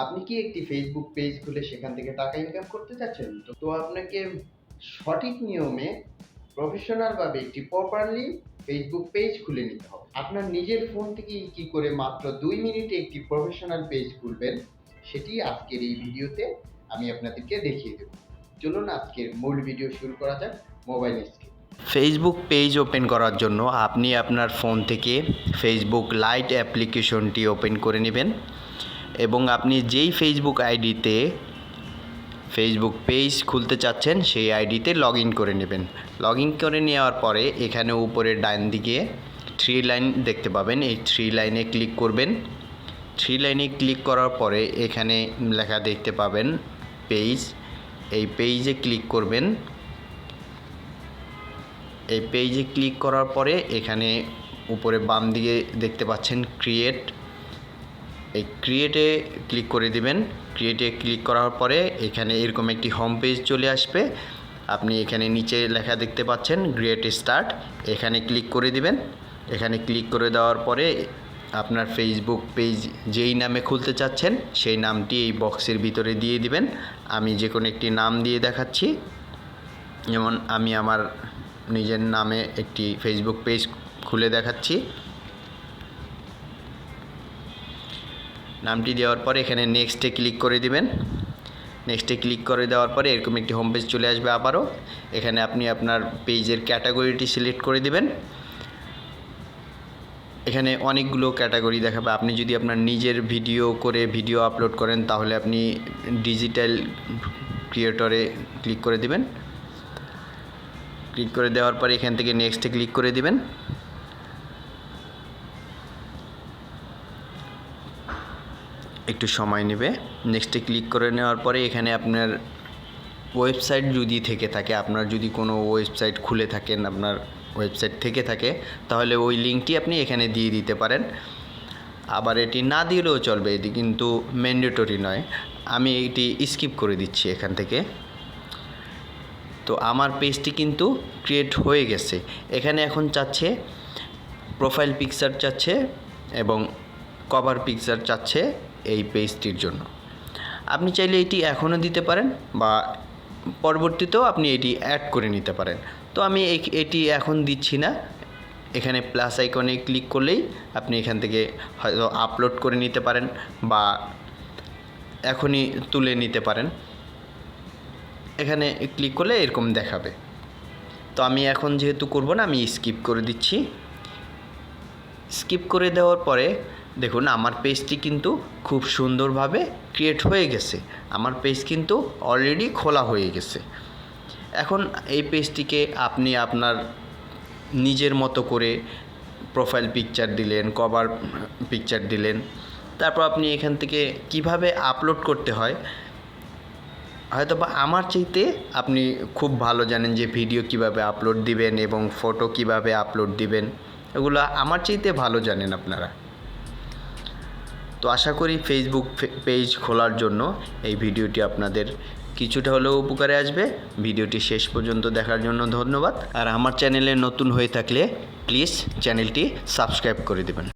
আপনি কি একটি ফেসবুক পেজ খুলে সেখান থেকে টাকা ইনকাম করতে চাচ্ছেন? তো আপনাকে সঠিক নিয়মে প্রফেশনালভাবে একটি প্রপারলি ফেসবুক পেজ খুলে নিতে হবে। আপনার নিজের ফোন থেকেই কি করে মাত্র 2 মিনিটে একটি প্রফেশনাল পেজ খুলবেন সেটি আজকের এই ভিডিওতে আমি আপনাদেরকে দেখিয়ে দেব। চলুন আজকের মূল ভিডিও শুরু করা যাক mobile screen. Facebook page open করার জন্য আপনি আপনার ফোন থেকে ফেসবুক লাইট অ্যাপ্লিকেশনটি ওপেন করে নেবেন এবং আপনি যেই ফেসবুক আইডিতে ফেসবুক পেজ খুলতে চাচ্ছেন সেই আইডিতে লগ ইন করে নেবেন। লগ ইন করে নেওয়ার পরে এখানে উপরে ডান দিকে 3 লাইন দেখতে পাবেন, এই 3 লাইনে ক্লিক করবেন। 3 লাইনে ক্লিক করার পরে এখানে লেখা দেখতে পাবেন পেজ, এই পেজে ক্লিক করবেন। এই পেজে ক্লিক করার পরে এখানে উপরে বাম দিকে দেখতে পাচ্ছেন ক্রিয়েট, এই ক্রিয়েটে ক্লিক করে দিবেন। ক্রিয়েটে ক্লিক করার পরে এখানে এরকম একটি হোম পেজ চলে আসবে। আপনি এখানে নিচে লেখা দেখতে পাচ্ছেন ক্রিয়েট স্টার্ট, এখানে ক্লিক করে দিবেন। এখানে ক্লিক করে দেওয়ার পরে আপনার ফেসবুক পেজ যেই নামে খুলতে চাচ্ছেন সেই নামটি এই বক্সের ভিতরে দিয়ে দিবেন। আমি যে কোনো একটি নাম দিয়ে দেখাচ্ছি, যেমন আমি আমার নিজের নামে একটি ফেসবুক পেজ খুলে দেখাচ্ছি। নামটি দেওয়ার পরে এখানে নেক্সটে ক্লিক করে দিবেন। নেক্সটে ক্লিক করে দেওয়ার পরে এরকম একটি হোম পেজ চলে আসবে আবারও। এখানে আপনি আপনার পেজের ক্যাটাগরিটি সিলেক্ট করে দিবেন। এখানে অনেকগুলো ক্যাটাগরি দেখাবে। আপনি যদি আপনার নিজের ভিডিও আপলোড করেন তাহলে আপনি ডিজিটাল ক্রিয়েটরে ক্লিক করে দিবেন। ক্লিক করে দেওয়ার পরে এখান থেকে নেক্সটে ক্লিক করে দিবেন। একটু সময় নেবে। নেক্সটে ক্লিক করে নেওয়ার পরে এখানে আপনার ওয়েবসাইট যদি থেকে থাকে, আপনার যদি কোনো ওয়েবসাইট খুলে থাকেন, আপনার ওয়েবসাইট থেকে থাকে তাহলে ওই লিঙ্কটি আপনি এখানে দিয়ে দিতে পারেন। আবার এটি না দিলেও চলবে, এটি কিন্তু ম্যান্ডেটরি নয়। আমি এটি স্কিপ করে দিচ্ছি এখান থেকে। তো আমার পেজটি কিন্তু ক্রিয়েট হয়ে গেছে। এখানে এখন চাচ্ছে প্রোফাইল পিকচার চাচ্ছে এবং কভার পিকচার চাচ্ছে এই পেজটির জন্য। আপনি চাইলে এটি এখনও দিতে পারেন বা পরবর্তীতেও আপনি এটি অ্যাড করে নিতে পারেন। তো আমি এটি এখন দিচ্ছি না। এখানে প্লাস আইকনে ক্লিক করলেই আপনি এখান থেকে হয়তো আপলোড করে নিতে পারেন বা এখনই তুলে নিতে পারেন। এখানে ক্লিক করলে এরকম দেখাবে। তো আমি এখন যেহেতু করব না, আমি স্কিপ করে দিচ্ছি। স্কিপ করে দেওয়ার পরে দেখুন আমার পেজটি কিন্তু খুব সুন্দরভাবে ক্রিয়েট হয়ে গেছে। আমার পেজ কিন্তু অলরেডি খোলা হয়ে গেছে। এখন এই পেজটিকে আপনি আপনার নিজের মতো করে প্রোফাইল পিকচার দিলেন, কভার পিকচার দিলেন, তারপর আপনি এখান থেকে কিভাবে আপলোড করতে হয় হয়তো বা আমার চাইতে আপনি খুব ভালো জানেন যে ভিডিও কিভাবে আপলোড দিবেন এবং ফটো কিভাবে আপলোড দিবেন, এগুলো আমার চাইতে ভালো জানেন আপনারা। তো আশা করি ফেসবুক পেজ খোলার জন্য এই ভিডিওটি আপনাদের কিছুটা হলেও উপকারে আসবে। ভিডিওটি শেষ পর্যন্ত দেখার জন্য ধন্যবাদ। আর আমার চ্যানেলে নতুন হয়ে থাকলে প্লিজ চ্যানেলটি সাবস্ক্রাইব করে দেবেন।